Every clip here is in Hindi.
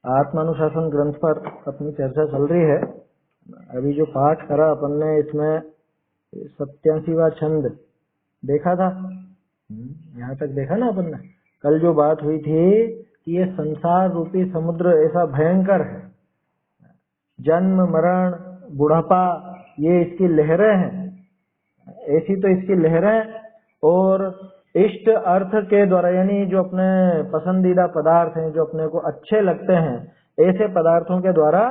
आत्मानुशासन ग्रंथ पर अपनी चर्चा चल रही है। अभी जो पाठ करा अपन ने इसमें 87वां छंद देखा था। यहाँ तक देखा ना अपन ने। कल जो बात हुई थी कि ये संसार रूपी समुद्र ऐसा भयंकर है, जन्म मरण बुढ़ापा ये इसकी लहरें हैं, ऐसी तो इसकी लहरें। और इष्ट अर्थ के द्वारा यानी जो अपने पसंदीदा पदार्थ हैं, जो अपने को अच्छे लगते हैं, ऐसे पदार्थों के द्वारा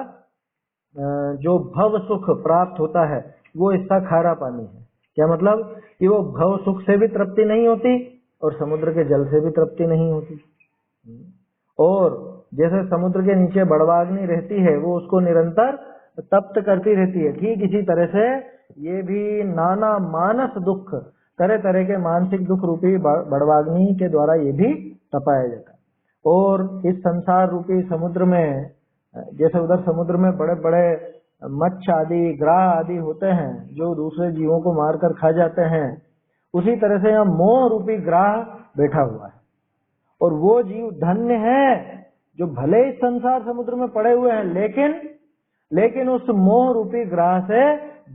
जो भव सुख प्राप्त होता है वो इसका खारा पानी है। क्या मतलब कि वो भव सुख से भी तृप्ति नहीं होती और समुद्र के जल से भी तृप्ति नहीं होती। और जैसे समुद्र के नीचे बड़वाग्नि रहती है, वो उसको निरंतर तप्त करती रहती है, ठीक इसी तरह से ये भी नाना मानस दुख, तरह तरह के मानसिक दुख रूपी बड़वाग्नि के द्वारा ये भी तपाया जाता है। और इस संसार रूपी समुद्र में, जैसे उधर समुद्र में बड़े बड़े मत्स्य आदि ग्राह आदि होते हैं जो दूसरे जीवों को मारकर खा जाते हैं, उसी तरह से यहाँ मोह रूपी ग्राह बैठा हुआ है। और वो जीव धन्य है जो भले ही संसार समुद्र में पड़े हुए हैं, लेकिन उस मोह रूपी ग्राह से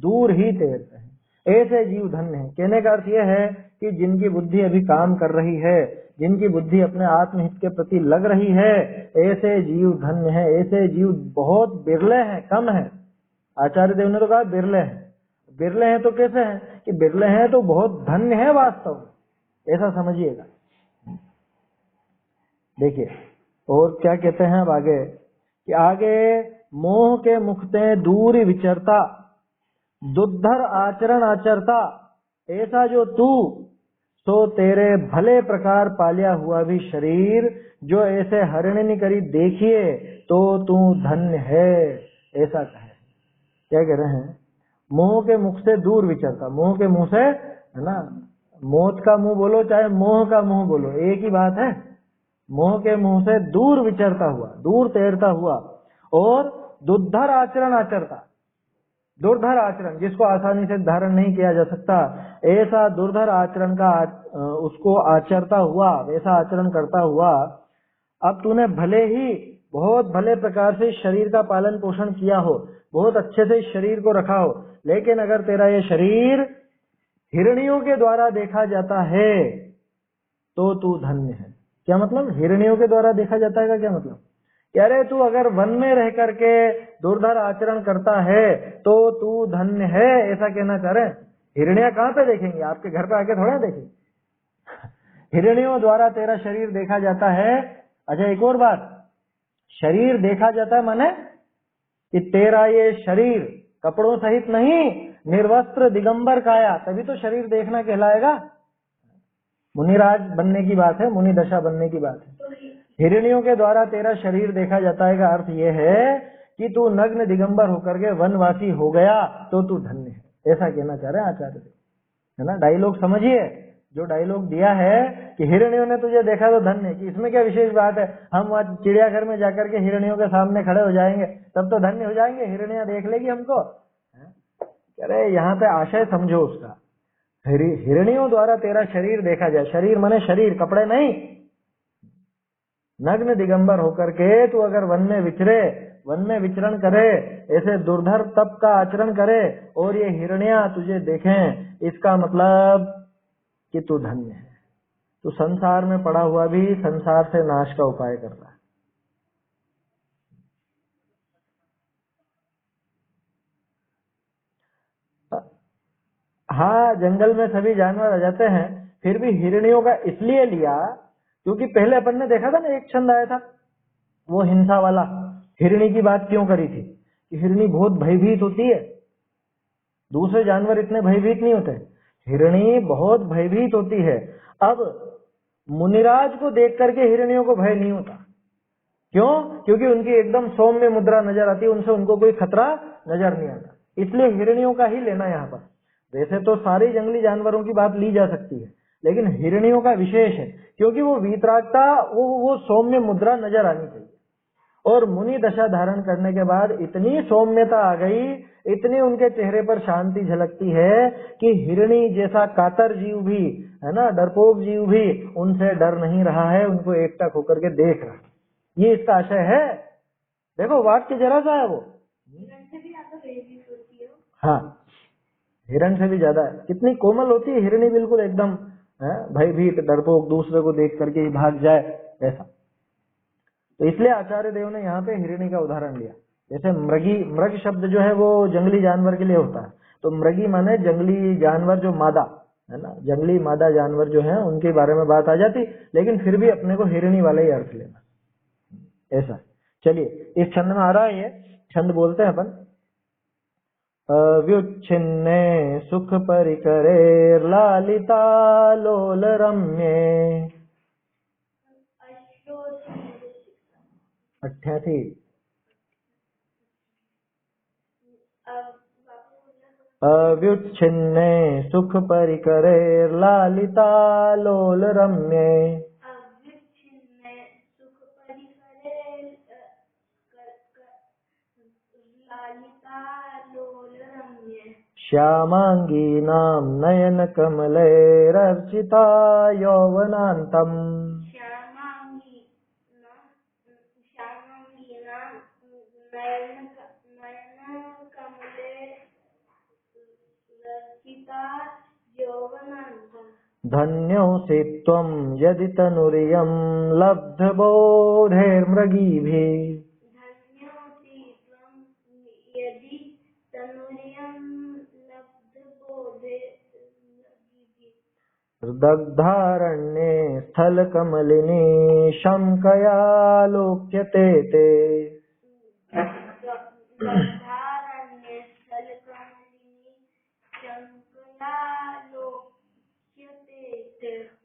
दूर ही तैरते हैं। ऐसे जीव धन्य हैं। कहने का अर्थ यह है कि जिनकी बुद्धि अभी काम कर रही है, जिनकी बुद्धि अपने आत्महित के प्रति लग रही है, ऐसे जीव धन्य हैं। ऐसे जीव बहुत बिरले हैं, कम है। आचार्य देव ने तो कहा बिरले हैं। बिरले हैं तो कैसे हैं कि बिरले हैं तो बहुत धन्य है वास्तव में, ऐसा समझिएगा। देखिए और क्या कहते हैं अब आगे कि आगे मोह के मुखते दूर विचरता, दुर्धर आचरण आचरता, ऐसा जो तू सो तेरे भले प्रकार पालिया हुआ भी शरीर, जो ऐसे हरिणी करी देखिए तो तू धन्य है, ऐसा कहे। क्या कह रहे हैं? मोह के मुख से दूर विचरता, मोह के मुंह से, है ना, मौत का मुंह बोलो चाहे मोह का मुंह बोलो, एक ही बात है। मोह के मुंह से दूर विचरता हुआ, दूर तैरता हुआ, और दुर्धर आचरण आचरता, दुर्धर आचरण जिसको आसानी से धारण नहीं किया जा सकता, ऐसा दुर्धर आचरण का उसको आचरता हुआ, वैसा आचरण करता हुआ। अब तूने भले ही बहुत भले प्रकार से शरीर का पालन पोषण किया हो, बहुत अच्छे से शरीर को रखा हो, लेकिन अगर तेरा ये शरीर हिरणियों के द्वारा देखा जाता है तो तू धन्य है। क्या मतलब? हिरणियों के द्वारा देखा जाता है का क्या मतलब? अरे तू अगर वन में रह करके दुर्धर आचरण करता है तो तू धन्य है, ऐसा कहना चाह रहे हैं। हिरणियां कहाँ पे देखेंगे? आपके घर पे आके थोड़ा देखेंगे। हिरणियों द्वारा तेरा शरीर देखा जाता है। अच्छा एक और बात, शरीर देखा जाता है माने कि तेरा ये शरीर कपड़ों सहित नहीं, निर्वस्त्र दिगंबर काया, तभी तो शरीर देखना कहलाएगा। मुनिराज बनने की बात है, मुनि दशा बनने की बात है। हिरणियों के द्वारा तेरा शरीर देखा जाता है का अर्थ यह है कि तू नग्न दिगंबर होकर के वनवासी हो गया तो तू धन्य है, ऐसा कहना चाह रहे हैं आचार्य, है ना। डायलॉग समझिए, जो डायलॉग दिया है कि हिरणियों ने तुझे देखा तो धन्य, कि इसमें क्या विशेष बात है? हम वहां चिड़ियाघर में जाकर के हिरणियों के सामने खड़े हो जाएंगे तब तो धन्य हो जाएंगे, हिरणियां देख लेगी हमको। अरे यहाँ पे आशय समझो उसका। हिरणियों द्वारा तेरा शरीर देखा जाए, शरीर माने शरीर, कपड़े नहीं। नग्न दिगंबर होकर के तू अगर वन में विचरे, वन में विचरण करे, ऐसे दुर्धर तप का आचरण करे और ये हिरणियां तुझे देखें, इसका मतलब कि तू धन्य है। तू संसार में पड़ा हुआ भी संसार से नाश का उपाय कर रहा है। हाँ, जंगल में सभी जानवर आ जाते हैं, फिर भी हिरणियों का इसलिए लिया क्योंकि पहले अपन ने देखा था ना, एक छंद आया था वो हिंसा वाला। हिरणी की बात क्यों करी थी कि हिरणी बहुत भयभीत होती है, दूसरे जानवर इतने भयभीत नहीं होते, हिरणी बहुत भयभीत होती है। अब मुनिराज को देख करके हिरणियों को भय नहीं होता। क्यों? क्योंकि उनकी एकदम सौम्य मुद्रा नजर आती है, उनसे उनको कोई खतरा नजर नहीं आता, इसलिए हिरणियों का ही लेना यहाँ पर। वैसे तो सारे जंगली जानवरों की बात ली जा सकती है, लेकिन हिरणियों का विशेष है क्योंकि वो वीतरागता, वो सौम्य मुद्रा नजर आनी चाहिए। और मुनि दशा धारण करने के बाद इतनी सौम्यता आ गई, इतनी उनके चेहरे पर शांति झलकती है कि हिरणी जैसा कातर जीव भी, है ना, डरपोक जीव भी उनसे डर नहीं रहा है, उनको एकटक होकर के देख रहा है। ये इसका आशय है। देखो वाक्य जरा सा है वो। हाँ, हिरण से भी ज्यादा है। कितनी कोमल होती है हिरणी, बिल्कुल एकदम भयभीत डरपोक, दूसरे को देख करके ही भाग जाए ऐसा। तो इसलिए आचार्य देव ने यहाँ पे हिरणी का उदाहरण लिया। जैसे मृगी, मृग शब्द जो है वो जंगली जानवर के लिए होता है, तो मृगी माने जंगली जानवर जो मादा है ना, जंगली मादा जानवर जो है उनके बारे में बात आ जाती, लेकिन फिर भी अपने को हिरणी वाला ही अर्थ लेना ऐसा। चलिए इस छंद में आ रहा है, ये छंद बोलते हैं अपन। अव्युच्छिन्ने सुख परिकरे लालिता लोल रम्ये। 88। अव्युच्छिन्ने सुख परिकरे लालिता लोल रम्ये। श्यामांगीनां नयन कमलैरर्चिता यौवनान्तम्। धन्योऽसि त्वं यदि तनुरियं लब्धबोधैर्मृगीभिः। दग्धारण्ये स्थलकमलिनी शङ्कया लोक्यते ते।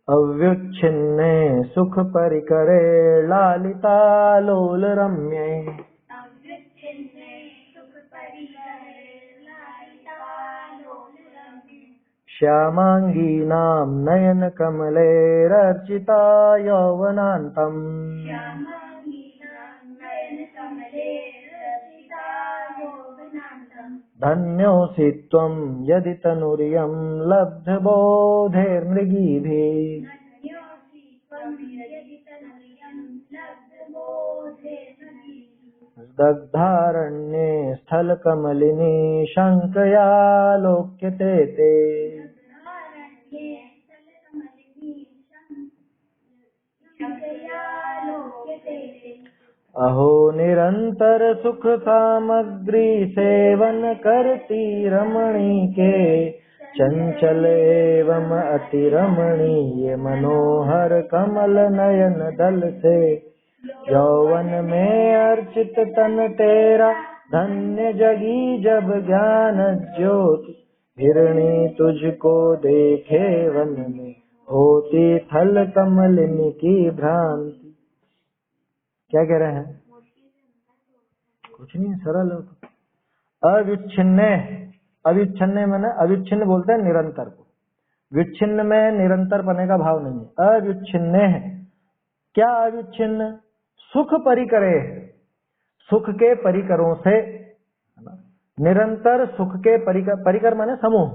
अव्युच्छिन्ने सुख परिकरे लालिता लोल रम्ये। श्यामांगीनां नयन कमलैरर्चिता यौवनान्तम्। धन्योऽसि त्वं यदि तनुरियं लब्धबोधैर्मृगीभिः। दग्धारण्ये स्थलकमलिनी शङ्कया लोक्यते ते। अहो निरंतर सुख सामग्री सेवन करती रमणी के। चंचल एवं अति रमणीय मनोहर कमल नयन दल से। यौवन में अर्चित तन तेरा धन्य जगी जब ज्ञान ज्योति। हिरणी तुझको देखे वन में होती थल कमलिनी की भ्रांति। क्या कह रहे हैं? कुछ नहीं, सरल हो। अविच्छिन्न, अविच्छिन्न माने अविच्छिन्न बोलते हैं निरंतर को। विच्छिन्न में निरंतर पने का भाव नहीं है। अविच्छिन्न है क्या? अविच्छिन्न सुख परिकरे, सुख के परिकरों से, निरंतर सुख के परिकर, परिकर माने समूह,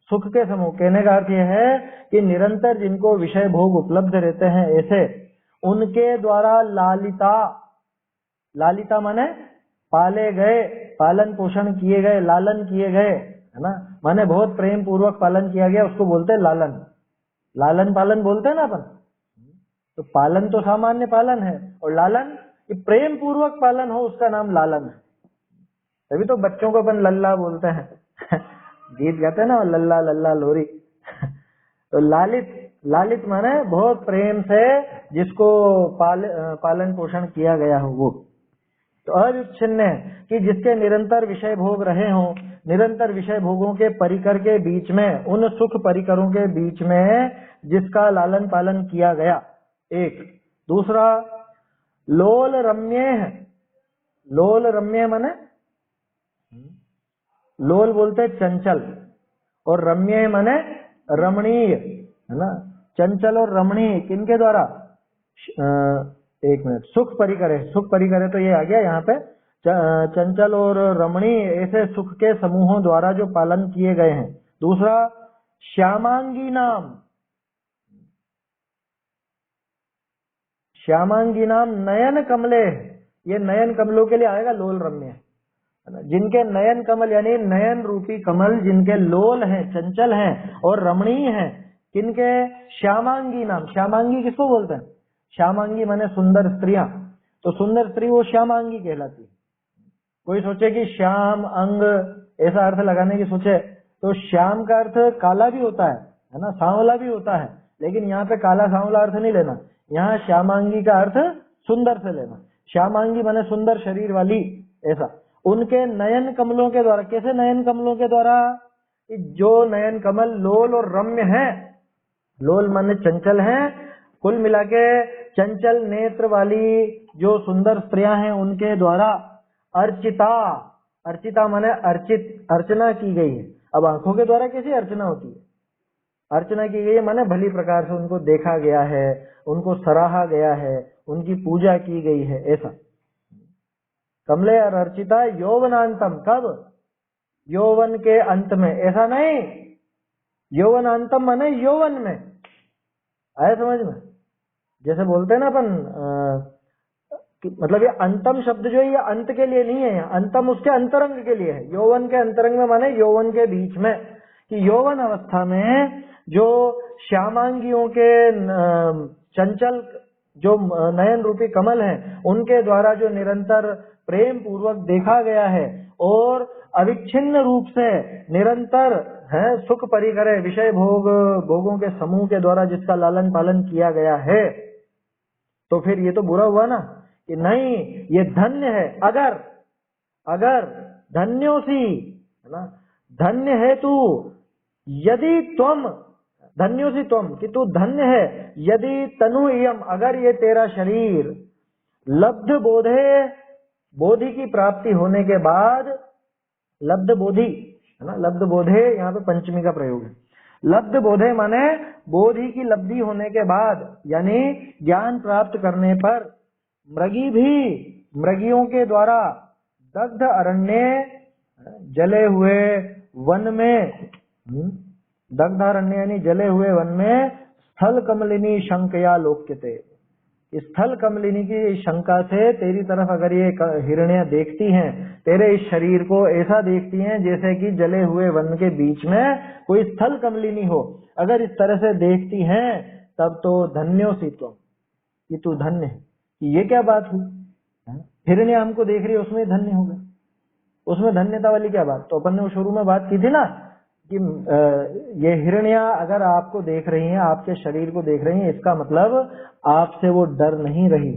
सुख के समूह। कहने का अर्थ यह है कि निरंतर जिनको विषय भोग उपलब्ध रहते हैं ऐसे, उनके द्वारा लालिता, लालिता माने पाले गए, पालन पोषण किए गए, लालन किए गए, है ना, माने बहुत प्रेम पूर्वक पालन किया गया, उसको बोलते हैं लालन। लालन पालन बोलते हैं ना अपन। तो पालन तो सामान्य पालन है, और लालन कि प्रेम पूर्वक पालन हो, उसका नाम लालन है। तभी तो बच्चों को अपन लल्ला बोलते हैं गीत गाते हैं ना, लल्ला लल्ला लोरी तो लालित, लालित माने बहुत प्रेम से जिसको पालन पोषण किया गया हो वो। तो अविच्छिन्न कि जिसके निरंतर विषय भोग रहे हों, निरंतर विषय भोगों के परिकर के बीच में, उन सुख परिकरों के बीच में जिसका लालन पालन किया गया, एक। दूसरा लोल रम्य है। लोल रम्य माने, लोल बोलते चंचल, और रम्य माने रमणीय, है ना। चंचल और रमणीय किनके द्वारा? एक मिनट, सुख परिकर है, सुख परिकर है तो ये आ गया यहाँ पे। चंचल और रमणीय ऐसे सुख के समूहों द्वारा जो पालन किए गए हैं। दूसरा श्यामांगी नाम, श्यामांगी नाम नयन कमले, ये नयन कमलों के लिए आएगा लोल रम्य, है ना। जिनके नयन कमल यानी नयन रूपी कमल जिनके लोल हैं, चंचल हैं और रमणीय हैं, किनके? श्यामांगी नाम। श्यामांगी किसको बोलते हैं? श्यामांगी माने सुंदर स्त्रियां, तो सुंदर स्त्री वो श्यामांगी कहलाती है। कोई सोचे कि श्याम अंग ऐसा अर्थ लगाने की सोचे तो श्याम का अर्थ काला भी होता है ना, सांवला भी होता है, लेकिन यहाँ पे काला सांवला अर्थ नहीं लेना, यहाँ श्यामांगी का अर्थ सुंदर से लेना। श्यामांगी माने सुंदर शरीर वाली, ऐसा। उनके नयन कमलों के द्वारा, कैसे नयन कमलों के द्वारा? जो नयन कमल लोल और रम्य है, लोल माने चंचल है, कुल मिला के चंचल नेत्र वाली जो सुंदर स्त्रियां हैं उनके द्वारा अर्चिता, अर्चिता माने अर्चित, अर्चना की गई है। अब आंखों के द्वारा कैसी अर्चना होती है? अर्चना की गई है माने भली प्रकार से उनको देखा गया है, उनको सराहा गया है, उनकी पूजा की गई है, ऐसा। कमले और अर्चिता यौवनांतम, कब? यौवन के अंत में, ऐसा नहीं यौवनांतम माने यौवन में, आया समझ में? जैसे बोलते हैं ना अपन मतलब ये अंतम शब्द जो है ये अंत के लिए नहीं है, अंतम उसके अंतरंग के लिए है। यौवन के अंतरंग में माने यौवन के बीच में, कि यौवन अवस्था में जो श्यामांगियों के चंचल जो नयन रूपी कमल हैं उनके द्वारा जो निरंतर प्रेम पूर्वक देखा गया है और अविच्छिन्न रूप से निरंतर है सुख परिकरे विषय भोगों के समूह के द्वारा जिसका लालन पालन किया गया है, तो फिर ये तो बुरा हुआ ना कि नहीं ये धन्य है। अगर धन्योसी, है ना, धन्य है तू यदि त्वम, धन्योसी त्वम कि तू धन्य है, यदि तनु इयम, अगर ये तेरा शरीर लब्ध बोधे, बोधि की प्राप्ति होने के बाद, लब्ध बोधि है ना, लब्ध बोधे यहाँ पे पंचमी का प्रयोग है। लब्ध बोधे माने बोधि की लब्धि होने के बाद, यानी ज्ञान प्राप्त करने पर, मृगी भी, मृगियों के द्वारा दग्ध अरण्य, जले हुए वन में, दग्ध अरण्य यानी जले हुए वन में, स्थल कमलिनी शंकया लोक्यते, स्थल कमलिनी की शंका से तेरी तरफ अगर ये हिरण्या देखती हैं, तेरे इस शरीर को ऐसा देखती हैं जैसे कि जले हुए वन के बीच में कोई स्थल कमलिनी हो, अगर इस तरह से देखती हैं तब तो धन्योसी त्वम, कि तू धन्य है। ये क्या बात हुई? हिरण्या हमको देख रही है उसमें धन्य हो गए, उसमें धन्यता वाली क्या बात? तो अपन ने शुरू में बात की थी ना कि ये हिरण्या अगर आपको देख रही हैं, आपके शरीर को देख रही हैं, इसका मतलब आपसे वो डर नहीं रही।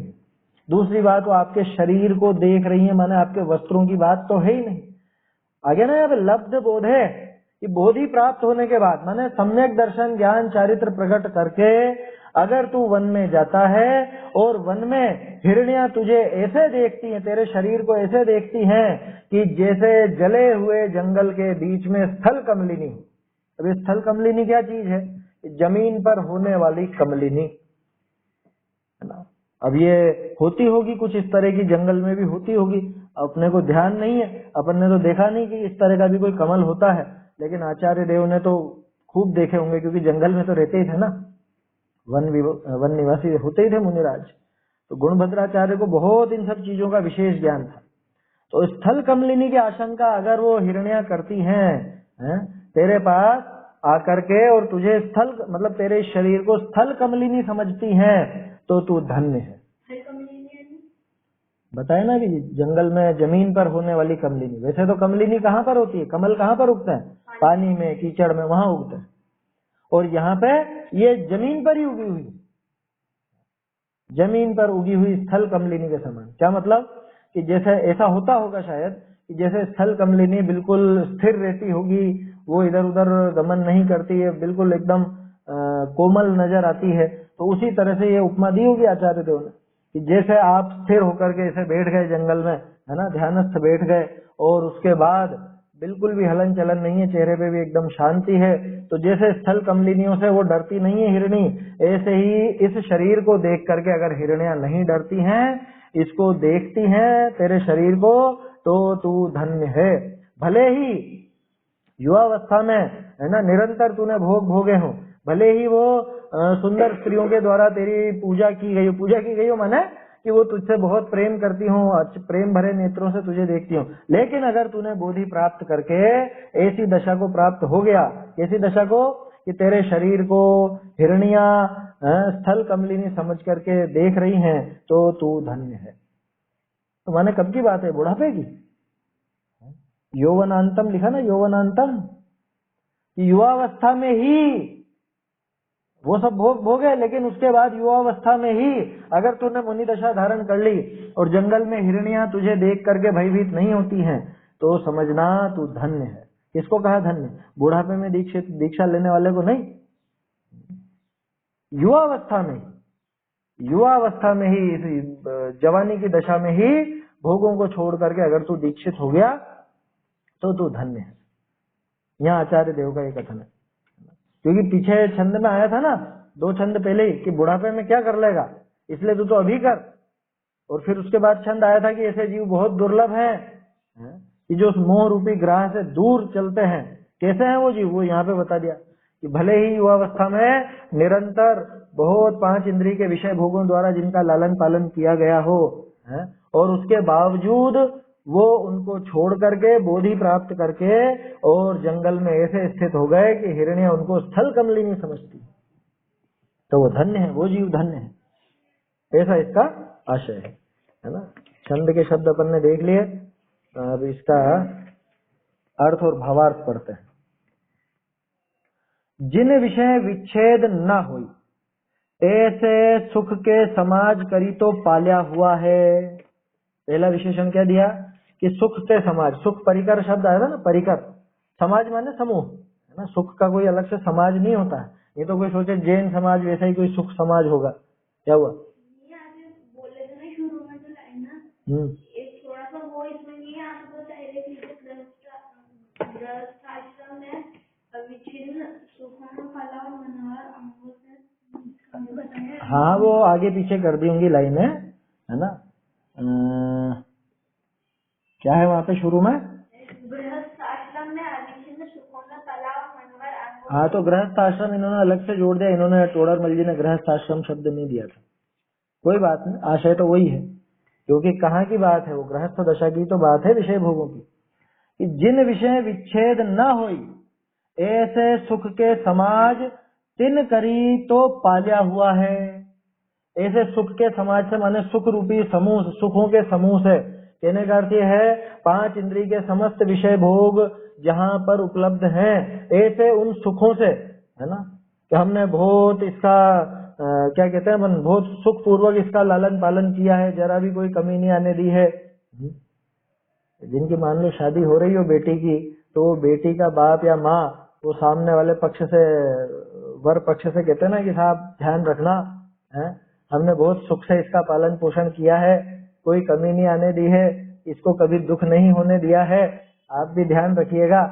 दूसरी बात, वो आपके शरीर को देख रही है माने आपके वस्त्रों की बात तो है ही नहीं। आगे ना यहाँ पे लब्ध बोध है कि बोधि प्राप्त होने के बाद माने सम्यक दर्शन ज्ञान चारित्र प्रकट करके अगर तू वन में जाता है और वन में हिरण्या तुझे ऐसे देखती हैं, तेरे शरीर को ऐसे देखती हैं कि जैसे जले हुए जंगल के बीच में स्थल कमलिनी। अब ये स्थल कमलिनी क्या चीज है? जमीन पर होने वाली कमलिनी, है ना। अब ये होती होगी कुछ इस तरह की, जंगल में भी होती होगी, अपने को ध्यान नहीं है, अपन ने तो देखा नहीं कि इस तरह का भी कोई कमल होता है, लेकिन आचार्य देव ने तो खूब देखे होंगे क्योंकि जंगल में तो रहते ही थे ना, वन निवासी होते ही थे मुनिराज। तो गुणभद्राचार्य को बहुत इन सब चीजों का विशेष ज्ञान था। तो स्थल कमलिनी की आशंका अगर वो हिरण्या करती हैं तेरे पास आकर के और तुझे स्थल मतलब तेरे शरीर को स्थल कमलिनी समझती हैं तो तू धन्य है। बताए ना कि जंगल में जमीन पर होने वाली कमलिनी। वैसे तो कमलिनी कहाँ पर होती है? कमल कहाँ पर उगता है? पानी में, कीचड़ में, वहां उगता है। और यहाँ पे ये जमीन पर ही उगी हुई, जमीन पर उगी हुई स्थल कमलिनी के समान। क्या मतलब कि जैसे ऐसा होता होगा शायद कि जैसे स्थल कमलिनी बिल्कुल स्थिर रहती होगी, वो इधर उधर गमन नहीं करती है, बिल्कुल एकदम कोमल नजर आती है, तो उसी तरह से ये उपमा दी होगी आचार्य देव ने कि जैसे आप स्थिर होकर के ऐसे बैठ गए जंगल में, है ना, ध्यानस्थ बैठ गए और उसके बाद बिल्कुल भी हलन चलन नहीं है, चेहरे पे भी एकदम शांति है, तो जैसे स्थल कमलिनियों से वो डरती नहीं है हिरणी, ऐसे ही इस शरीर को देख करके अगर हिरण्या नहीं डरती हैं, इसको देखती हैं तेरे शरीर को, तो तू धन्य है। भले ही युवावस्था में, है ना, निरंतर तूने भोग भोगे हो, भले ही वो सुंदर स्त्रियों के द्वारा तेरी पूजा की गई हो माने कि वो तुझसे बहुत प्रेम करती हो, प्रेम भरे नेत्रों से तुझे देखती हो, लेकिन अगर तूने बोधि प्राप्त करके ऐसी दशा को प्राप्त हो गया, कैसी दशा को, कि तेरे शरीर को हिरनिया स्थल कमलिनी समझ करके देख रही हैं, तो तू धन्य है। तो माने कब की बात है? बुढ़ापे की। यौवनांतम लिखा ना, यौवनांतम, युवावस्था में ही वो सब भोग है, लेकिन उसके बाद युवावस्था में ही अगर तूने मुनि दशा धारण कर ली और जंगल में हिरनियां तुझे देख करके भयभीत नहीं होती हैं, तो समझना तू धन्य है। किसको कहा धन्य? बुढ़ापे में दीक्षा लेने वाले को नहीं, युवावस्था में ही, जवानी की दशा में ही भोगों को छोड़ करके अगर तू दीक्षित हो गया तो तू धन्य है। यहाँ आचार्य देव का ये कथन है, क्योंकि पीछे छंद में आया था ना 2 छंद पहले ही कि बुढ़ापे में क्या कर लेगा, इसलिए तू तो अभी कर। और फिर उसके बाद छंद आया था कि ऐसे जीव बहुत दुर्लभ हैं कि जो उस मोह रूपी ग्राह से दूर चलते हैं। कैसे हैं वो जीव? वो यहाँ पे बता दिया कि भले ही युवावस्था में निरंतर बहुत 5 इंद्रिय के विषय भोगों द्वारा जिनका लालन पालन किया गया हो, और उसके बावजूद वो उनको छोड़ करके बोधि प्राप्त करके और जंगल में ऐसे स्थित हो गए कि हिरण्य उनको स्थल कमली नहीं समझती, तो वो धन्य है, वो जीव धन्य है। ऐसा इसका आशय है ना। छंद के शब्द अपन ने देख लिए, अब इसका अर्थ और भावार्थ पढ़ते हैं। जिन विषय विच्छेद न होई, ऐसे सुख के समाज करी तो पाल्या हुआ है। पहला विशेषण क्या दिया कि सुख के समाज, सुख परिकर शब्द आया था ना, परिकर, समाज माने समूह है ना। सुख का कोई अलग से समाज नहीं होता है। ये तो कोई सोचे जैन समाज वैसा ही कोई सुख समाज होगा, क्या हुआ? बोले थे ना शुरू में जो लाइन ना, एक थोड़ा सा वो इसमें नहीं है, आपको पहले की गृहस्थाश्रम में विच्छिन्न सुखों फला और मनोहर अंगों से बताया। हाँ, वो आगे पीछे कर दी होंगी लाइन है ना। क्या है वहां पे शुरू में? गृहस्थ आश्रम में अविच्छिन्न सुखों में फला और मनोहर अंगों। हाँ, तो गृहस्थ आश्रम इन्होंने अलग से जोड़ दिया, इन्होंने टोडरमल जी ने गृहस्थ आश्रम शब्द नहीं दिया था। कोई बात नहीं, आशय तो वही है, क्योंकि कहाँ की बात है, वो गृहस्थ दशा की तो बात है, विषय भोगों की, कि जिन विषय विच्छेद न होई, ऐसे सुख के समाज तिन करी तो पाल्या हुआ है। ऐसे सुख के समाज से माने सुख रूपी समूह, सुखों के समूह से, कहने का अर्थ यह है 5 इंद्रिय के समस्त विषय भोग जहां पर उपलब्ध हैं, ऐसे उन सुखों से, है ना, कि हमने बहुत इसका क्या कहते हैं, मन बहुत सुख पूर्वक इसका लालन पालन किया है, जरा भी कोई कमी नहीं आने दी है। जिनकी मान लो शादी हो रही हो बेटी की, तो बेटी का बाप या माँ वो सामने वाले पक्ष से, वर पक्ष से कहते हैं ना कि साहब ध्यान रखना है, हमने बहुत सुख से इसका पालन पोषण किया है, कोई कमी नहीं आने दी है, इसको कभी दुख नहीं होने दिया है, आप भी ध्यान रखिएगा।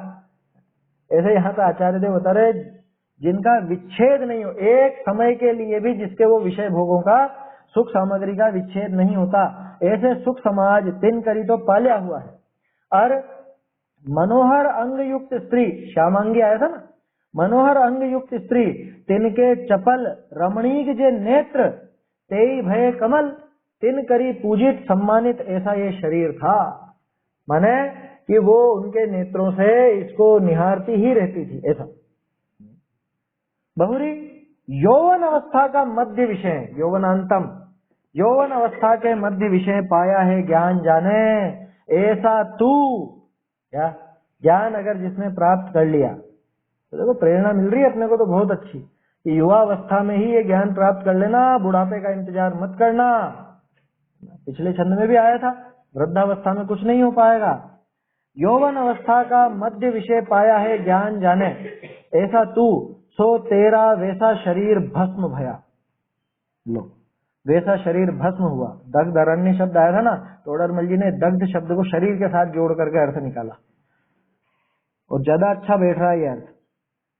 ऐसे यहाँ पे आचार्य देव बता रहे जिनका विच्छेद नहीं हो, एक समय के लिए भी जिसके वो विषय भोगों का, सुख सामग्री का विच्छेद नहीं होता, ऐसे सुख समाज तिन करी तो पाल्या हुआ है। और मनोहर अंग युक्त स्त्री, श्यामांगी आया था ना, मनोहर अंग युक्त स्त्री, तिनके चपल रमणीक जे नेत्र, तेई भय कमल, तिन करी पूजित सम्मानित, ऐसा ये शरीर था। माने कि वो उनके नेत्रों से इसको निहारती ही रहती थी, ऐसा। बहुरी यौवन अवस्था का मध्य विषय, यौवनांतम, यौवन अवस्था के मध्य विषय पाया है ज्ञान जाने, ऐसा तू, क्या ज्ञान अगर जिसने प्राप्त कर लिया, तो देखो प्रेरणा मिल रही है अपने को तो बहुत अच्छी, कि युवावस्था में ही ये ज्ञान प्राप्त कर लेना, बुढ़ापे का इंतजार मत करना। पिछले छंद में भी आया था, वृद्धावस्था में कुछ नहीं हो पाएगा। यौवन अवस्था का मध्य विषय पाया है ज्ञान जाने, ऐसा तू, सो तेरा वैसा शरीर भस्म भया। लो, वैसा शरीर भस्म हुआ। दग्ध अरण्य शब्द आया था ना, टोडरमल जी ने दग्ध शब्द को शरीर के साथ जोड़ करके अर्थ निकाला, और ज्यादा अच्छा बैठ रहा है ये अर्थ।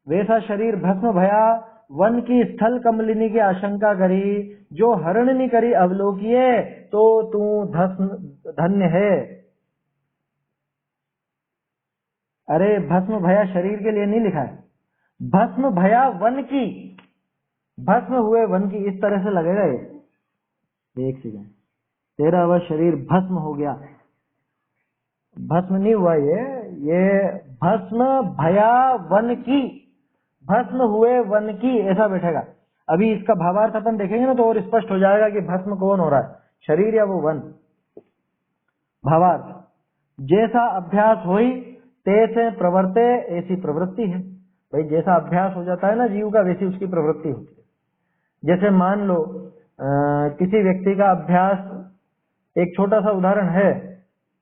वैसा शरीर भस्म भया, वन की स्थल कमलिनी की आशंका करी, जो हरणनी करी अवलोकिये, तो तू धन्य है। अरे भस्म भया शरीर के लिए नहीं लिखा है, भस्म भया वन की, भस्म हुए वन की, इस तरह से लगेगा ये। एक सेकंड, तेरा वह शरीर भस्म हो गया, भस्म नहीं हुआ ये भस्म भया वन की, भस्म हुए वन की, ऐसा बैठेगा। अभी इसका भावार्थ अपन देखेंगे ना तो और स्पष्ट हो जाएगा कि भस्म कौन हो रहा है, शरीर या वो वन। भावार्थ, जैसा अभ्यास होई तैसे प्रवर्ते, ऐसी प्रवृत्ति है। भाई जैसा अभ्यास हो जाता है ना जीव का, वैसी उसकी प्रवृत्ति होती है। जैसे मान लो किसी व्यक्ति का अभ्यास, एक छोटा सा उदाहरण है,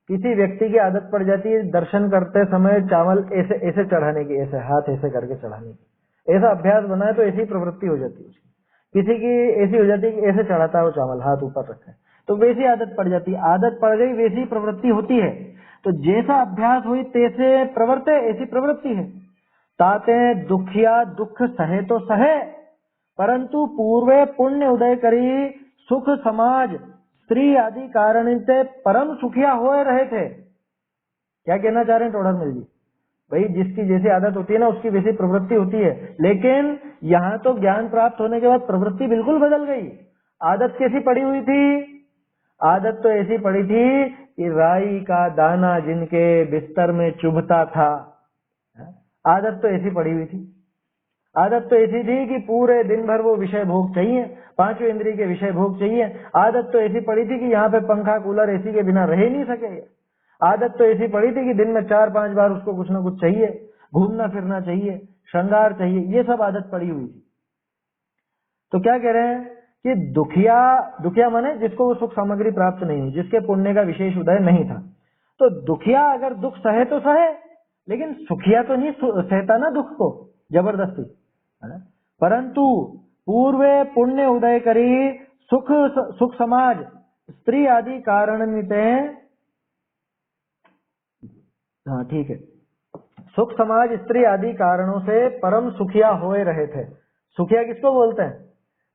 किसी व्यक्ति की आदत पड़ जाती है दर्शन करते समय चावल ऐसे ऐसे चढ़ाने की, ऐसे हाथ ऐसे करके चढ़ाने की, ऐसा अभ्यास बना है तो ऐसी प्रवृत्ति हो जाती है उसकी। किसी की ऐसी हो जाती है कि ऐसे चढ़ाता है वो चावल, हाथ ऊपर रखा है, तो वैसी आदत पड़ जाती है, आदत पड़ गई वैसी प्रवृत्ति होती है। तो जैसा अभ्यास हुई तैसे प्रवृत्ति, ऐसी प्रवृत्ति है। ताते दुखिया दुख सहे तो सहे, परंतु पूर्वे पुण्य उदय करी सुख समाज स्त्री आदि कारण से परम सुखिया हो रहे थे। क्या कहना चाह रहे हैं टोडर मिल जी? भाई जिसकी जैसी आदत होती है ना उसकी वैसी प्रवृत्ति होती है, लेकिन यहाँ तो ज्ञान प्राप्त होने के बाद प्रवृत्ति बिल्कुल बदल गई। आदत कैसी पड़ी हुई थी? आदत तो ऐसी पड़ी थी कि राई का दाना जिनके बिस्तर में चुभता था, आदत तो ऐसी पड़ी हुई थी। आदत तो ऐसी थी कि पूरे दिन भर वो विषय भोग चाहिए, पांचों इंद्रिय के विषय भोग चाहिए। आदत तो ऐसी पड़ी थी कि यहाँ पे पंखा कूलर एसी के बिना रह ही नहीं सके। आदत तो ऐसी पड़ी थी कि दिन में 4-5 बार उसको कुछ ना कुछ चाहिए, घूमना फिरना चाहिए, श्रृंगार चाहिए, ये सब आदत पड़ी हुई थी। तो क्या कह रहे हैं कि दुखिया, दुखिया माने जिसको वो सुख सामग्री प्राप्त नहीं हुई, जिसके पुण्य का विशेष उदय नहीं था। तो दुखिया अगर दुख सहे तो सहे, लेकिन सुखिया तो नहीं सहता ना दुख को जबरदस्ती, परंतु पूर्वे पुण्य उदय करी सुख समाज स्त्री आदि कारणनिते, हाँ ठीक है, सुख समाज स्त्री आदि कारणों से परम सुखिया होए रहे थे। सुखिया किसको बोलते हैं?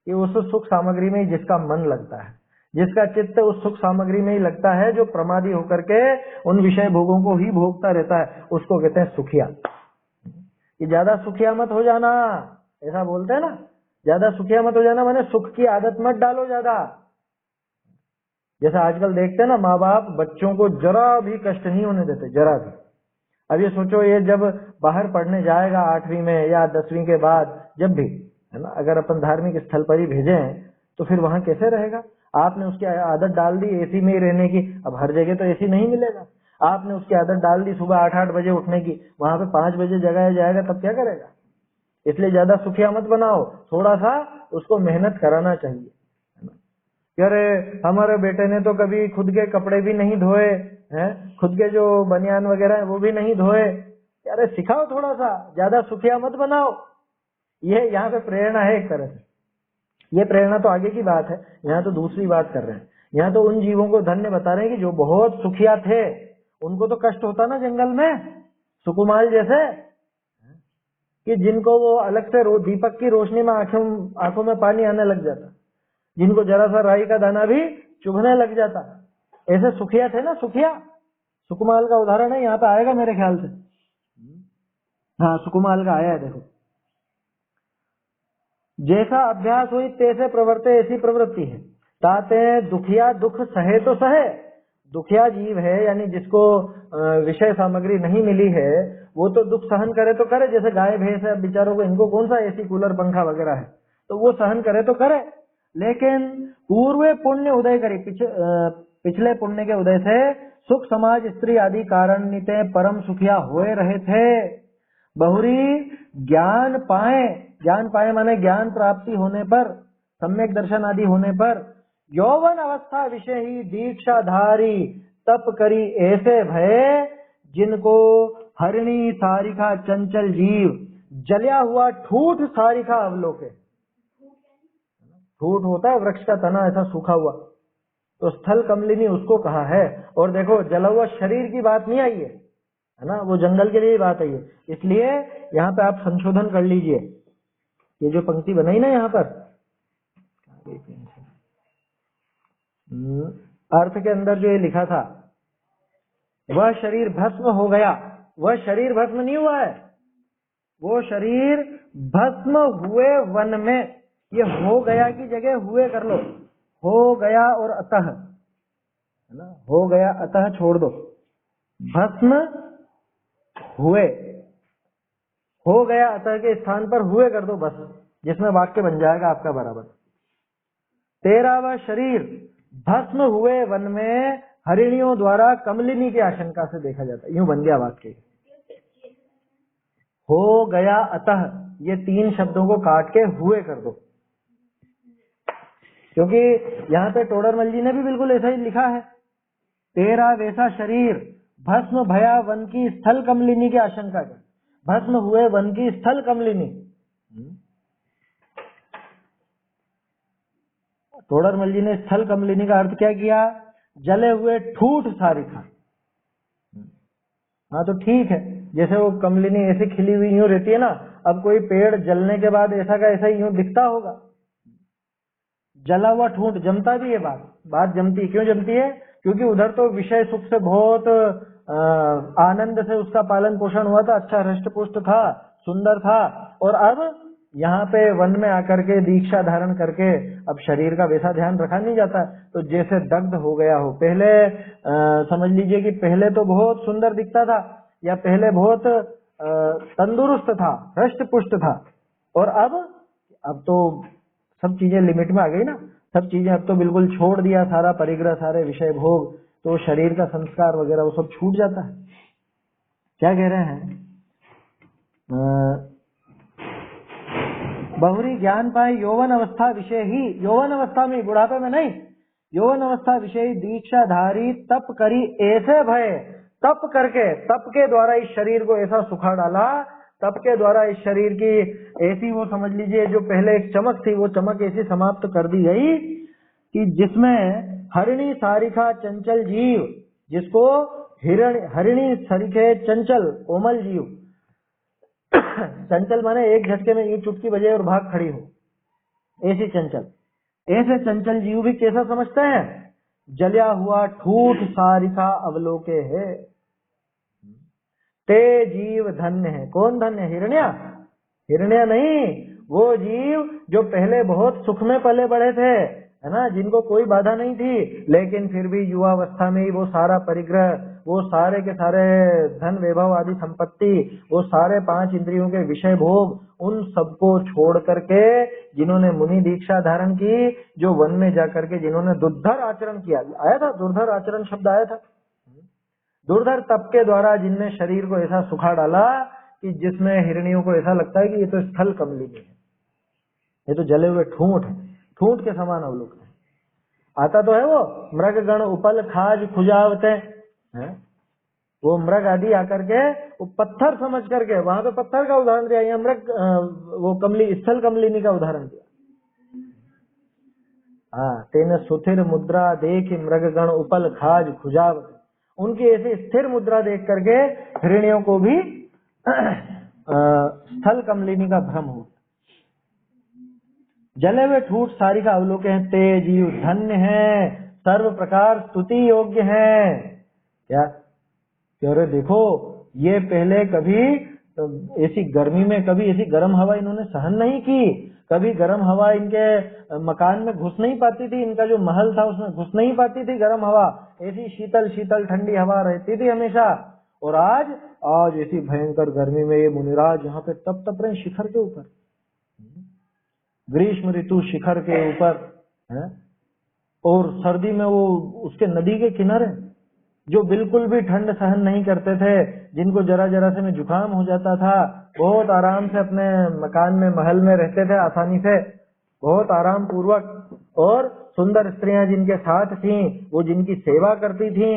कि उस सुख सामग्री में ही जिसका मन लगता है, जिसका चित्त उस सुख सामग्री में ही लगता है, जो प्रमादी होकर के उन विषय भोगों को ही भोगता रहता है, उसको कहते हैं सुखिया। कि ज्यादा सुखिया मत हो जाना, ऐसा बोलते हैं ना, ज्यादा सुखिया मत हो जाना माने सुख की आदत मत डालो ज्यादा। जैसा आजकल देखते हैं ना, माँ बाप बच्चों को जरा भी कष्ट नहीं होने देते, जरा भी। अब ये सोचो, ये जब बाहर पढ़ने जाएगा 8वीं में या 10वीं के बाद, जब भी है ना, अगर अपन धार्मिक स्थल पर ही भेजें तो फिर वहां कैसे रहेगा? आपने उसकी आदत डाल दी एसी में ही रहने की, अब हर जगह तो एसी नहीं मिलेगा। आपने उसकी आदत डाल दी सुबह 8-8 बजे उठने की, वहां पे 5 बजे जगाया जाएगा, तब क्या करेगा? इसलिए ज्यादा सुखिया मत बनाओ, थोड़ा सा उसको मेहनत कराना चाहिए। अरे हमारे बेटे ने तो कभी खुद के कपड़े भी नहीं धोए हैं, खुद के जो बनियान वगैरह है वो भी नहीं धोए। अरे सिखाओ थोड़ा सा, ज्यादा सुखिया मत बनाओ। ये यहाँ पे प्रेरणा है एक तरह से, ये प्रेरणा तो आगे की बात है, यहाँ तो दूसरी बात कर रहे हैं। यहाँ तो उन जीवों को धन्य बता रहे हैं कि जो बहुत सुखिया थे, उनको तो कष्ट होता ना जंगल में, सुकुमाल जैसे, कि जिनको वो अलग से दीपक की रोशनी में आंखों में पानी आने लग जाता, जिनको जरा सा राई का दाना भी चुभने लग जाता, ऐसे सुखिया थे ना। सुखिया सुकुमाल का उदाहरण है, यहाँ पे आएगा मेरे ख्याल से। हाँ सुकुमाल का आया है, देखो। जैसा अभ्यास हुई तैसे प्रवृत्ति, ऐसी प्रवृत्ति है। ताते दुखिया दुख सहे तो सहे, दुखिया जीव है यानी जिसको विषय सामग्री नहीं मिली है, वो तो दुख सहन करे तो करे। जैसे गाय भैंस है, बेचारों को इनको कौन सा एसी कूलर पंखा वगैरह है, तो वो सहन करे तो करे। लेकिन पूर्व पुण्य उदय करे, पिछले पुण्य के उदय से सुख समाज स्त्री आदि कारणनिते परम सुखिया होए रहे थे। बहुरी ज्ञान पाए, ज्ञान पाए माने ज्ञान प्राप्ति होने पर, सम्यक दर्शन आदि होने पर, यौवन अवस्था विषय ही दीक्षाधारी तप करी ऐसे भय, जिनको हरिणी सारिका चंचल जीव जलिया हुआ ठूठ सारिका अवलोके। ठूठ होता है वृक्ष का तना ऐसा सूखा हुआ, तो स्थल कमलिनी उसको कहा है। और देखो जला हुआ शरीर की बात नहीं आई है ना, वो जंगल के लिए बात आई है। इसलिए यहाँ पे आप संशोधन कर लीजिए, ये जो पंक्ति बनाई ना यहाँ पर अर्थ के अंदर जो ये लिखा था, वह शरीर भस्म हो गया, वह शरीर भस्म नहीं हुआ है। वो शरीर भस्म हुए वन में, ये हो गया की जगह हुए कर लो, हो गया और अतः, है ना, हो गया अतः छोड़ दो, भस्म हुए, हो गया अतः के स्थान पर हुए कर दो बस, जिसमें वाक्य बन जाएगा आपका बराबर। तेरा वह शरीर भस्म हुए वन में हरिणियों द्वारा कमलिनी की आशंका से देखा जाता है, यूं बन गया वाक्य। हो गया अतः, ये 3 शब्दों को काट के हुए कर दो, क्योंकि यहाँ पे टोडरमल जी ने भी बिल्कुल ऐसा ही लिखा है, तेरा वैसा शरीर भस्म भया वन की स्थल कमलिनी की आशंका के, भस्म हुए वन की स्थल कमलिनी। टोडरमल जी ने स्थल कमलिनी का अर्थ क्या किया, जले हुए ठूठ सारिका। हाँ तो ठीक है, जैसे वो कमलिनी ऐसे खिली हुई यूं रहती है ना, अब कोई पेड़ जलने के बाद ऐसा का ऐसा यूं दिखता होगा, जला हुआ ठूंठ जमता भी है, बात जमती है, क्यों जमती है, क्योंकि उधर तो विषय सुख से बहुत आनंद से उसका पालन पोषण हुआ था, अच्छा हृष्ट पुष्ट था, सुंदर था, और अब यहाँ पे वन में आकर के दीक्षा धारण करके अब शरीर का वैसा ध्यान रखा नहीं जाता, तो जैसे दग्ध हो गया हो। पहले समझ लीजिए कि पहले तो बहुत सुंदर दिखता था, या पहले बहुत तंदुरुस्त था, हृष्ट पुष्ट था, और अब तो सब चीजें लिमिट में आ गई ना, सब चीजें अब तो बिल्कुल छोड़ दिया, सारा परिग्रह, सारे विषय भोग, तो शरीर का संस्कार वगैरह वो सब छूट जाता है। क्या कह रहे हैं, बहुरी ज्ञान पाए यौवन अवस्था विषय ही, यौवन अवस्था में, बुढ़ापे में नहीं, यौवन अवस्था विषय दीक्षाधारी तप करी ऐसे भय, तप करके, तप के द्वारा इस शरीर को ऐसा सुखा डाला, तप के द्वारा इस शरीर की ऐसी, वो समझ लीजिए जो पहले एक चमक थी, वो चमक ऐसी समाप्त कर दी गई कि जिसमें हरिणी सारिका चंचल जीव, जिसको हरिणी सरिखे चंचल कोमल जीव, चंचल माने एक झटके में ये चुटकी बजे और भाग खड़ी हो, ऐसी चंचल, ऐसे चंचल जीव भी कैसा समझते हैं, जलिया हुआ ठूठ सारिका अवलोके है, ते जीव धन्य है। कौन धन्य है, हिरण्या, हिरण्या नहीं, वो जीव जो पहले बहुत सुख में पले बढ़े थे, है ना, जिनको कोई बाधा नहीं थी, लेकिन फिर भी युवावस्था में ही वो सारा परिग्रह, वो सारे के सारे धन वैभव आदि संपत्ति, वो सारे 5 इंद्रियों के विषय भोग, उन सबको छोड़ करके जिन्होंने मुनि दीक्षा धारण की, जो वन में जाकर के जिन्होंने दुर्धर आचरण किया, आया था दुर्धर आचरण शब्द आया था, दुर्धर तप के द्वारा जिनने शरीर को ऐसा सुखा डाला कि जिसमें हिरणियों को ऐसा लगता है कि ये तो स्थल कमलिनी है, ये तो जले हुए ठूंठ है, ठूंठ के समान अवलोकन है। आता तो है वो मृग गण उपल खाज खुजावते हैं, वो मृग आदि आकर के वो पत्थर समझ करके, वहां पे पत्थर का उदाहरण दिया, यहाँ मृग वो स्थल कमलिनी का उदाहरण दिया। हाँ, तेने सुथिर मुद्रा देख मृग गण उपल खाज खुजावते, उनकी ऐसी स्थिर मुद्रा देख करके हिरण्यों को भी स्थल कमलिनी का भ्रम हो। जले हुए ठूठ सारी का अवलोकन है, ते जीव धन्य है, सर्व प्रकार स्तुति योग्य है। क्या अरे देखो, ये पहले कभी ऐसी गर्मी में कभी ऐसी गर्म हवा इन्होंने सहन नहीं की, कभी गर्म हवा इनके मकान में घुस नहीं पाती थी, इनका जो महल था उसमें घुस नहीं पाती थी गर्म हवा, ऐसी शीतल शीतल ठंडी हवा रहती थी हमेशा। और आज ऐसी भयंकर गर्मी में ये मुनिराज यहाँ पे तप रहे शिखर के ऊपर, ग्रीष्म ऋतु शिखर के ऊपर है, और सर्दी में वो उसके नदी के किनारे, जो बिल्कुल भी ठंड सहन नहीं करते थे, जिनको जरा जरा से में जुकाम हो जाता था, बहुत आराम से अपने मकान में महल में रहते थे आसानी से, बहुत आराम पूर्वक, और सुंदर स्त्रियां जिनके साथ थीं, वो जिनकी सेवा करती थीं,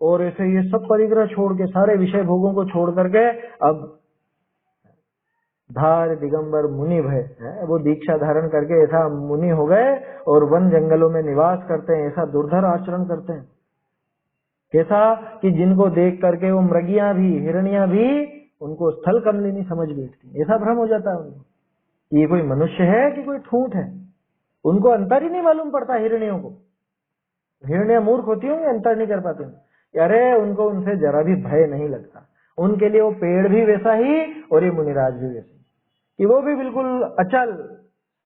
और ऐसे ये सब परिग्रह छोड़ के, सारे विषय भोगों को छोड़ करके अब धार दिगंबर मुनि भय है, वो दीक्षा धारण करके ऐसा मुनि हो गए और वन जंगलों में निवास करते हैं, ऐसा दुर्धर आचरण करते हैं। कैसा कि जिनको देख करके वो मृगियां भी, हिरनियां भी उनको स्थल कमलिनी समझ बैठती, ऐसा भ्रम हो जाता है उनको, ये कोई मनुष्य है कि कोई ठूंठ है। उनको अंतर ही नहीं मालूम पड़ता हिरनियों को, हिरनियां मूर्ख होती होंगी, अंतर नहीं कर पाती, अरे उनको उनसे जरा भी भय नहीं लगता, उनके लिए वो पेड़ भी वैसा ही और ये मुनिराज भी वैसे ही, कि वो भी बिल्कुल अचल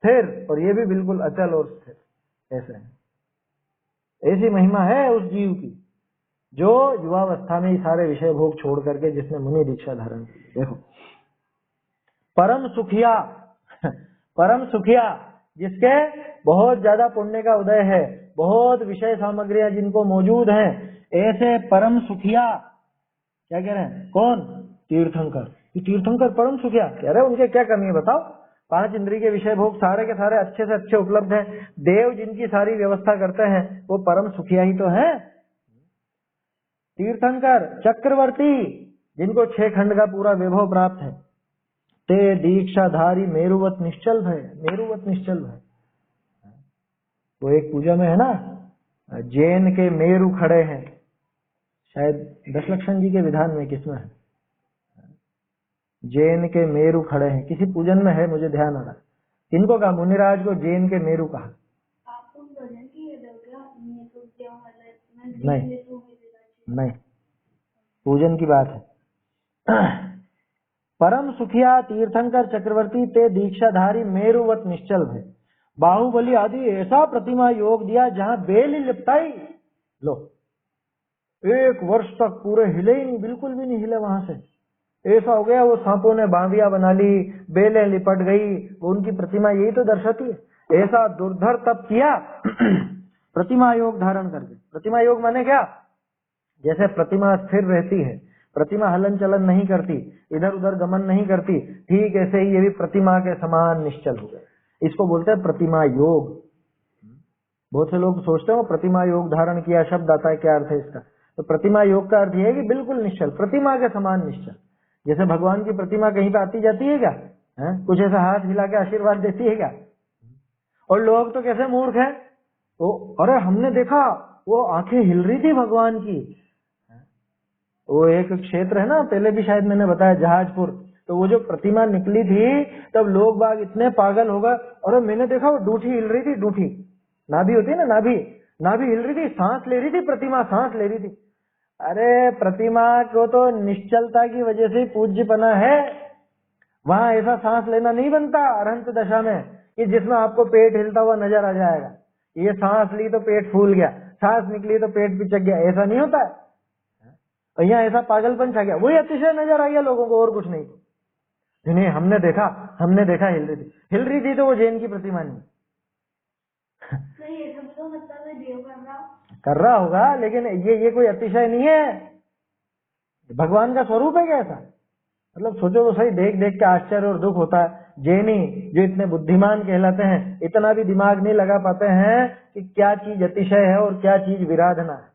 स्थिर और ये भी बिल्कुल अचल और स्थिर। ऐसे है, ऐसी महिमा है उस जीव की जो युवावस्था में ही सारे विषय भोग छोड़ करके जिसने मुनि दीक्षा धारण की। देखो परम सुखिया परम सुखिया जिसके बहुत ज्यादा पुण्य का उदय है, बहुत विषय सामग्रियां जिनको मौजूद हैं, ऐसे परम सुखिया क्या कह रहे हैं? कौन? तीर्थंकर। तीर्थंकर परम सुखिया कह रहे हैं, उनके क्या कमी है बताओ? 5 इंद्रिय के विषय भोग सारे के सारे अच्छे से अच्छे उपलब्ध हैं, देव जिनकी सारी व्यवस्था करते हैं वो परम सुखिया ही तो है। तीर्थंकर चक्रवर्ती जिनको 6 खंड का पूरा वैभव प्राप्त है, ते दीक्षाधारी मेरुवत निश्चल भय, मेरुवत निश्चल भय। वो एक पूजा में है ना, जैन के मेरु खड़े हैं, शायद दशलक्षण जी के विधान में किसमें है, जैन के मेरु खड़े हैं, किसी पूजन में है, मुझे ध्यान आ रहा है। किनको कहा? मुनिराज को जैन के मेरु कहा। नहीं नहीं, पूजन की बात है। परम सुखिया तीर्थंकर चक्रवर्ती ते दीक्षाधारी मेरुवत निश्चल भय, बाहुबली आदि ऐसा प्रतिमा योग दिया जहां बेल ही लिपटाई, लो 1 वर्ष तक पूरे हिले ही नहीं, बिल्कुल भी नहीं हिले वहां से। ऐसा हो गया वो सांपों ने बांविया बना ली, बेलें लिपट गई, वो उनकी प्रतिमा यही तो दर्शाती है। ऐसा दुर्धर तप किया प्रतिमा योग धारण करके। प्रतिमा योग माने क्या? जैसे प्रतिमा स्थिर रहती है, प्रतिमा हलन चलन नहीं करती, इधर उधर गमन नहीं करती, ठीक ऐसे ही ये भी प्रतिमा के समान निश्चल हो गए। इसको बोलते हैं प्रतिमा योग। बहुत से लोग सोचते हैं प्रतिमा योग धारण किया शब्द आता है, क्या अर्थ है इसका? तो प्रतिमा योग का अर्थ यह है कि बिल्कुल निश्चल, प्रतिमा के समान निश्चल। जैसे भगवान की प्रतिमा कहीं पे आती जाती है क्या? कुछ ऐसा हाथ हिला के आशीर्वाद देती है क्या? और लोग तो कैसे मूर्ख हैं, वो अरे हमने देखा वो आंखें हिल रही थी भगवान की। वो एक क्षेत्र है ना, पहले भी शायद मैंने बताया, जहाजपुर, तो वो जो प्रतिमा निकली थी तब लोग बाग इतने पागल हो गए, और मैंने देखा वो डूठी हिल रही थी, डूठी नाभि होती है ना, नाभि हिल रही थी, सांस ले रही थी, प्रतिमा सांस ले रही थी। अरे प्रतिमा को तो निश्चलता की वजह से पूज्यपना है, वहां ऐसा सांस लेना नहीं बनता अरहंत दशा में कि जिसमें आपको पेट हिलता हुआ नजर आ जाएगा। ये सांस ली तो पेट फूल गया, सांस निकली तो पेट पिचक गया, ऐसा नहीं होता है। और यहाँ ऐसा पागलपन छा गया, वही अतिशय नजर आ गया लोगों को, और कुछ नहीं। नहीं हमने देखा हिल रही थी तो वो जैन की प्रतिमा नहीं। ये सब तो मतलब देव कर रहा होगा, लेकिन ये कोई अतिशय नहीं है, भगवान का स्वरूप है क्या ऐसा? मतलब सोचो तो सही, देख देख के आश्चर्य और दुख होता है। जैनी जो इतने बुद्धिमान कहलाते हैं, इतना भी दिमाग नहीं लगा पाते हैं कि क्या चीज अतिशय है और क्या चीज विराधना है।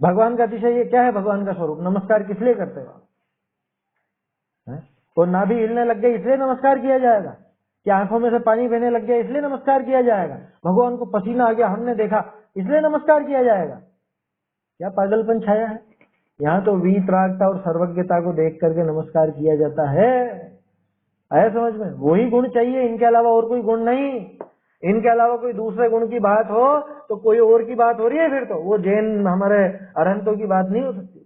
भगवान का अतिशय ये क्या है? भगवान का स्वरूप। नमस्कार किस लिए करते हो? और नाभि हिलने लग गई इसलिए नमस्कार किया जाएगा, कि आंखों में से पानी बहने लग गया इसलिए नमस्कार किया जाएगा, भगवान को पसीना आ गया हमने देखा इसलिए नमस्कार किया जाएगा? क्या पागलपन छाया है। यहाँ तो वीतरागता और सर्वज्ञता को देख करके नमस्कार किया जाता है। आया समझ में? वही गुण चाहिए, इनके अलावा और कोई गुण नहीं। इनके अलावा कोई दूसरे गुण की बात हो तो कोई और की बात हो रही है, फिर तो वो जैन हमारे अरहंतों की बात नहीं हो सकती।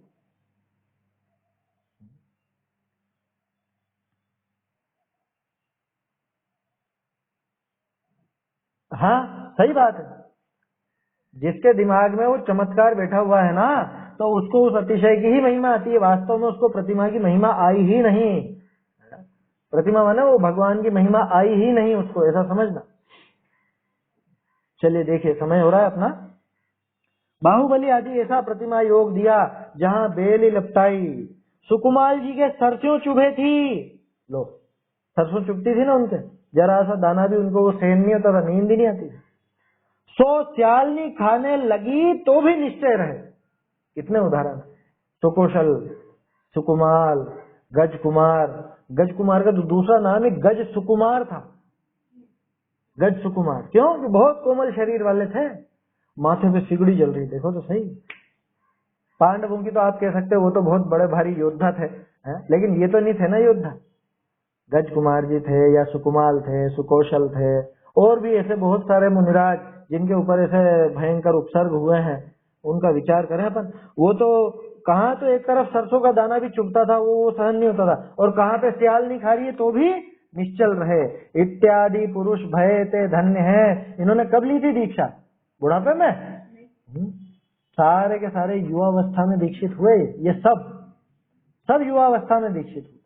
हाँ सही बात है, जिसके दिमाग में वो चमत्कार बैठा हुआ है ना, तो उसको उस अतिशय की ही महिमा आती है। वास्तव में उसको प्रतिमा की महिमा आई ही नहीं। प्रतिमा माने वो भगवान की महिमा आई ही नहीं उसको, ऐसा समझना। चलिए देखिए, समय हो रहा है अपना। बाहुबली आदि ऐसा प्रतिमा योग दिया जहां बेली लपटाई, सुकुमार जी के सरसों चुभे थी। लो सरसों चुभती थी ना उनके, जरा सा दाना भी उनको वो सहन नहीं होता था, नींद ही नहीं आती थी। सो स्यालनी खाने लगी तो भी निश्चय रहे। कितने उदाहरण। सुकोशल, सुकुमार, गजकुमार। गजकुमार का दूसरा नाम ही गज सुकुमार था। गज सुकुमार क्यों? कि बहुत कोमल शरीर वाले थे, माथे पे सिगड़ी जल रही, देखो तो सही। पांडवों की तो आप कह सकते हो वो तो बहुत बड़े भारी योद्धा थे, लेकिन ये तो नहीं थे ना योद्धा। गज कुमार जी थे या सुकुमाल थे, सुकौशल थे, और भी ऐसे बहुत सारे मुनिराज जिनके ऊपर ऐसे भयंकर उपसर्ग हुए हैं, उनका विचार करें अपन। वो तो कहाँ तो एक तरफ सरसों का दाना भी चुभता था, वो सहन नहीं होता था, और कहाँ पे सियाल नहीं खा रही है तो भी निश्चल रहे। इत्यादि पुरुष भय ते धन्य है। इन्होंने कब ली थी दीक्षा? बुढ़ापे में? सारे के सारे युवावस्था में दीक्षित हुए। ये सब युवावस्था में दीक्षित हुए,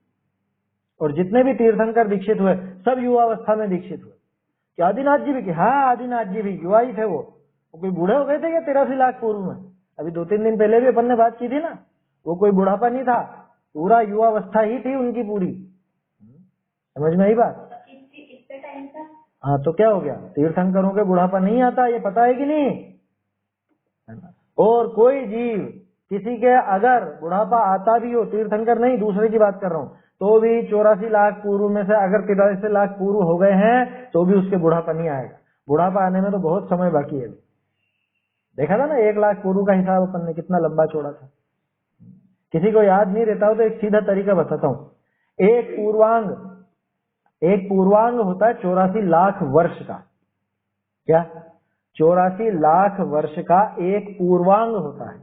और जितने भी तीर्थंकर दीक्षित हुए सब युवावस्था में दीक्षित हुए। क्या आदिनाथ जी भी? कि हाँ, आदिनाथ जी भी युवा ही थे। वो कोई बूढ़े हो गए थे क्या 83 लाख पूर्व में? अभी 2-3 दिन पहले भी अपन ने बात की थी ना। वो कोई बुढ़ापा नहीं था, पूरा युवावस्था ही थी उनकी पूरी। समझ में आई बात? इतने टाइम तक। हाँ, तो क्या हो गया? तीर्थंकरों के बुढ़ापा नहीं आता, ये पता है कि नहीं? और कोई जीव किसी के अगर बुढ़ापा आता भी हो, तीर्थंकर नहीं, दूसरे की बात कर रहा हूं, तो भी 84 लाख पूर्व में से अगर 83 लाख पूर्व हो गए हैं तो भी उसके बुढ़ापा नहीं आएगा। बुढ़ापा आने में तो बहुत समय बाकी है। देखा था ना 1 लाख पूर्व का हिसाब अपन ने कितना लंबा चौड़ा था। किसी को याद नहीं रहता हो तो एक सीधा तरीका बताता हूं। एक पूर्वांग होता है 84 लाख वर्ष का। क्या? 84 लाख वर्ष का एक पूर्वांग होता है,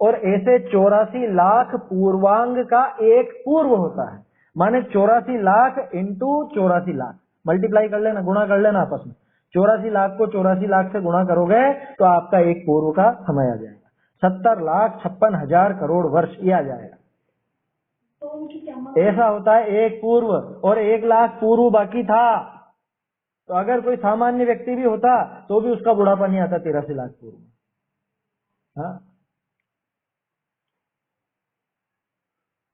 और ऐसे 84 लाख पूर्वांग का एक पूर्व होता है। माने 84 लाख इंटू 84 लाख मल्टीप्लाई कर लेना, गुणा कर लेना आपस में। 84 लाख को 84 लाख से गुणा करोगे तो आपका एक पूर्व का समय आ जाएगा। 70,56,000 करोड़ वर्ष ये आ जाएगा। तो उनकी जमा ऐसा होता है एक पूर्व, और 1 लाख पूर्व बाकी था। तो अगर कोई सामान्य व्यक्ति भी होता तो भी उसका बुढ़ापा नहीं आता 83 लाख पूर्व में। हाँ,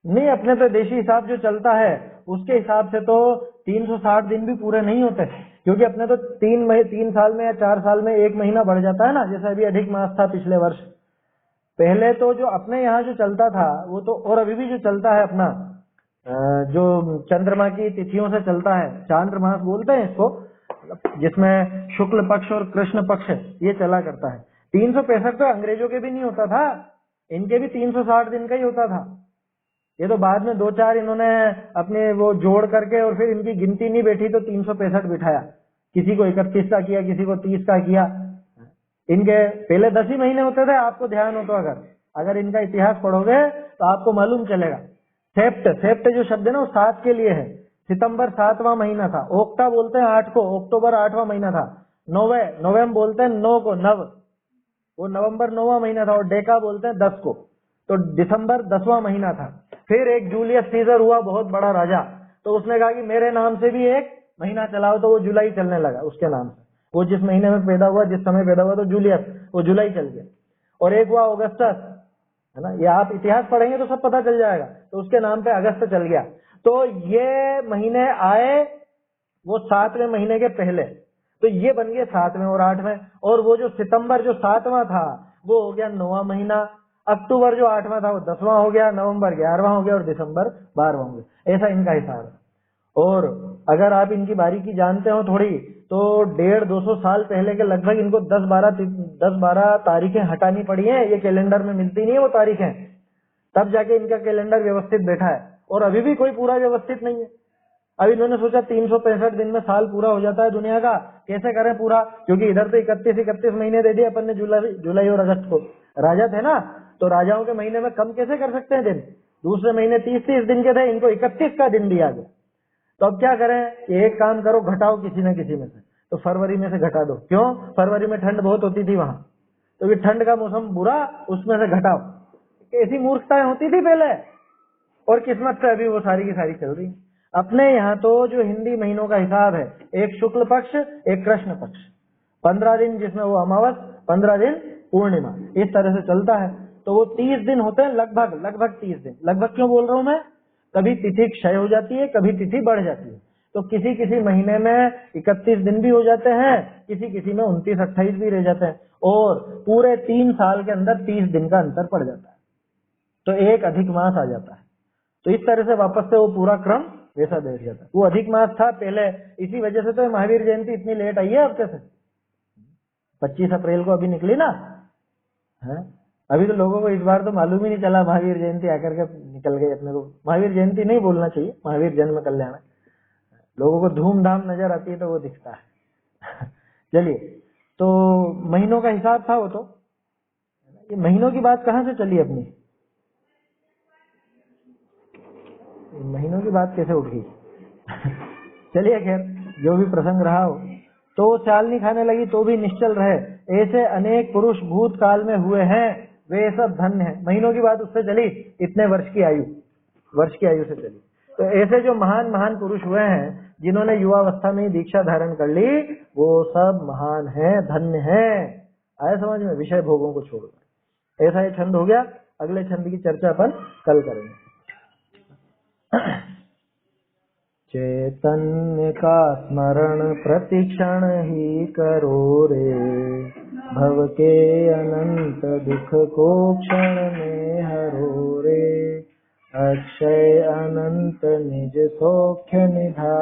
नहीं, अपने तो देशी हिसाब जो चलता है उसके हिसाब से तो 360 दिन भी पूरे नहीं होते, क्योंकि अपने तो 3 साल में या 4 साल में 1 महीना बढ़ जाता है ना। जैसे अभी अधिक मास था पिछले वर्ष। पहले तो जो अपने यहाँ जो चलता था वो तो, और अभी भी जो चलता है अपना, जो चंद्रमा की तिथियों से चलता है, चांद्र मास बोलते हैं इसको, जिसमें शुक्ल पक्ष और कृष्ण पक्ष ये चला करता है। 365 तो अंग्रेजों के भी नहीं होता था, इनके भी 360 दिन का ही होता था। ये तो बाद में 2-4 इन्होंने अपने वो जोड़ करके, और फिर इनकी गिनती नहीं बैठी तो 365 बिठाया। किसी को 31 का किया, किसी को 30 का किया। इनके पहले 10 ही महीने होते थे। आपको ध्यान हो तो अगर इनका इतिहास पढ़ोगे तो आपको मालूम चलेगा। सेप्ट जो शब्द है ना वो 7 के लिए है। सितंबर 7वां महीना था। ओक्टा बोलते हैं 8 को, अक्टूबर 8वां महीना था। नवम बोलते हैं 9 को, वो नवंबर 9वां महीना था। और डेका बोलते हैं 10 को, तो दिसंबर 10वां महीना था। फिर एक जूलियस सीजर हुआ, बहुत बड़ा राजा, तो उसने कहा कि मेरे नाम से भी एक महीना चलाओ, तो वो जुलाई चलने लगा उसके नाम से। वो जिस महीने में पैदा हुआ, जिस समय पैदा हुआ, तो जूलियस, वो जुलाई चल गया। और एक हुआ अगस्टस, है ना, ये आप इतिहास पढ़ेंगे तो सब पता चल जाएगा। तो उसके नाम पे अगस्त चल गया। तो ये महीने आए वो 7वें महीने के पहले, तो ये बन गए 7वें और 8वें। और वो जो सितंबर जो 7वां था वो हो गया 9वां महीना। अक्टूबर जो 8वां था वो 10वां हो गया। नवंबर 11वां हो गया, और दिसंबर 12वां हो गया। ऐसा इनका हिसाब है। और अगर आप इनकी बारीकी जानते हो थोड़ी, तो 150-200 साल पहले के लगभग इनको 10-12 तारीखें हटानी पड़ी हैं। ये कैलेंडर में मिलती नहीं है वो तारीखें, तब जाके इनका कैलेंडर व्यवस्थित बैठा है। और अभी भी कोई पूरा व्यवस्थित नहीं है। अब इन्होंने सोचा 365 दिन में साल पूरा हो जाता है दुनिया का, कैसे करें पूरा, क्योंकि इधर तो 31 महीने दे दिए अपन ने, जुलाई और अगस्त को। राजा थे ना, तो राजाओं के महीने में कम कैसे कर सकते हैं दिन। दूसरे महीने 30-30 दिन के थे, इनको 31 का दिन दिया गया। तो अब क्या करें? एक काम करो, घटाओ किसी न किसी में से। तो फरवरी में से घटा दो। क्यों? फरवरी में ठंड बहुत होती थी वहां, तो ये ठंड का मौसम बुरा, उसमें से घटाओ। ऐसी मूर्खताएं होती थी पहले, और किस्मत से अभी वो सारी की सारी चल रही। अपने यहाँ तो जो हिंदी महीनों का हिसाब है, एक शुक्ल पक्ष, एक कृष्ण पक्ष, 15 दिन जिसमें वो अमावस, 15 दिन पूर्णिमा, इस तरह से चलता है। तो वो 30 दिन होते हैं, लगभग 30 दिन। लगभग क्यों बोल रहा हूं मैं? कभी तिथि क्षय हो जाती है, कभी तिथि बढ़ जाती है। तो किसी किसी महीने में 31 दिन भी हो जाते हैं, किसी में 29-28 भी रह जाते हैं, और पूरे 3 साल के अंदर 30 दिन का अंतर पड़ जाता है। तो एक अधिक मास आ जाता है। तो इस तरह से वापस से वो पूरा क्रम वैसा बैठ जाता है। वो अधिक मास था पहले, इसी वजह से तो महावीर जयंती इतनी लेट आई है हफ्ते से। 25 अप्रैल को अभी निकली ना है। अभी तो लोगों को इस बार तो मालूम ही नहीं चला, महावीर जयंती आकर के निकल गई। अपने को महावीर जयंती नहीं बोलना चाहिए, महावीर जन्म कल्याण। लोगों को धूमधाम नजर आती है तो वो दिखता है। चलिए, तो महीनों का हिसाब था वो। तो ये महीनों की बात कहाँ से चली अपनी? महीनों की बात कैसे उठ गई? चलिए खैर, जो भी प्रसंग रहा हो, तो चाल नहीं खाने लगी तो भी निश्चल रहे, ऐसे अनेक पुरुष भूतकाल में हुए हैं, वे सब धन्य हैं। महीनों की बात उससे चली, इतने वर्ष की आयु से चली। तो ऐसे जो महान महान पुरुष हुए हैं, जिन्होंने युवावस्था में ही दीक्षा धारण कर ली, वो सब महान हैं, धन्य हैं। आए समझ में? विषय भोगों को छोड़कर। ऐसा ही छंद हो गया। अगले छंद की चर्चा अपन कल करेंगे। चैतन्य का स्मरण प्रतिक्षण ही करो रे, भव के अनंत दुख को क्षण में हरो रे, अक्षय अनंत निज सौख्य निधान।